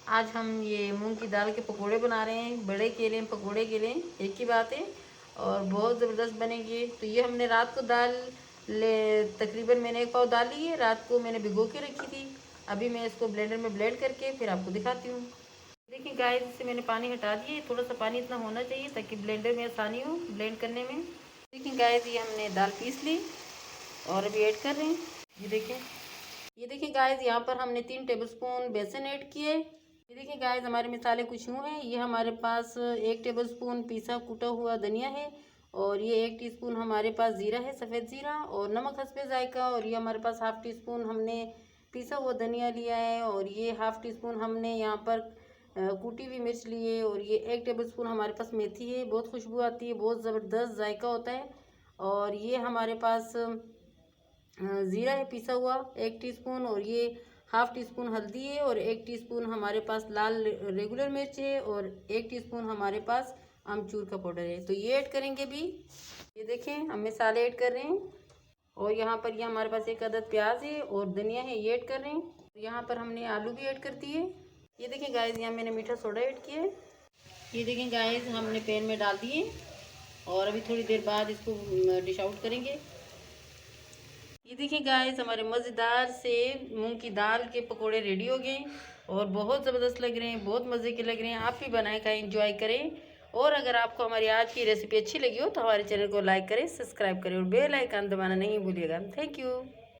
आज हम ये मूंग की दाल के पकोड़े बना रहे हैं। बड़े के लिए पकोड़े के लिए एक ही बात है और बहुत ज़बरदस्त बनेंगे। तो ये हमने रात को दाल तकरीबन मैंने 1 पाव दाल ली है। रात को मैंने भिगो के रखी थी। अभी मैं इसको ब्लेंडर में ब्लेंड करके फिर आपको दिखाती हूँ। देखिए गाइस, इससे मैंने पानी हटा दिए। थोड़ा सा पानी इतना होना चाहिए ताकि ब्लेंडर में आसानी हो ब्लेंड करने में। देखिए गाइस, ये हमने दाल पीस ली और अभी ऐड कर रहे हैं। ये देखिए गाइस, यहाँ पर हमने 3 टेबलस्पून बेसन ऐड किए। ये देखिए गाइस, हमारे मसाले कुछ यूँ हैं। ये हमारे पास 1 टेबलस्पून पिसा कुटा हुआ धनिया है और ये 1 टीस्पून हमारे पास ज़ीरा है, सफ़ेद ज़ीरा, और नमक हस्बे जायका। और ये हमारे पास ½ टीस्पून हमने पिसा हुआ धनिया लिया है और ये ½ टीस्पून हमने यहाँ पर कुटी हुई मिर्च ली है और ये 1 टेबलस्पून हमारे पास मेथी है। बहुत खुशबू आती है, बहुत ज़बरदस्त जायका होता है। और ये हमारे पास ज़ीरा है पिसा हुआ 1 टीस्पून, और ये ½ टीस्पून हल्दी है और 1 टीस्पून हमारे पास लाल रेगुलर मिर्च है और 1 टीस्पून हमारे पास अमचूर का पाउडर है। तो ये ऐड करेंगे भी। ये देखें, हम मसाले ऐड कर रहे हैं। और यहाँ पर ये हमारे पास 1 अदद प्याज है और धनिया है, ये ऐड कर रहे हैं। यहाँ पर हमने आलू भी ऐड कर दिए। ये देखें गाइस, यहाँ मैंने मीठा सोडा ऐड किया है। ये देखें गाइस, हमने पैन में डाल दिए और अभी थोड़ी देर बाद इसको डिश आउट करेंगे। ये देखिए गाइस, हमारे मज़ेदार से मूंग की दाल के पकोड़े रेडी हो गए और बहुत ज़बरदस्त लग रहे हैं, बहुत मज़े के लग रहे हैं। आप भी बनाएं, खाएं, एंजॉय करें। और अगर आपको हमारी आज की रेसिपी अच्छी लगी हो तो हमारे चैनल को लाइक करें, सब्सक्राइब करें और बेल आइकन दबाना नहीं भूलिएगा। Thank you.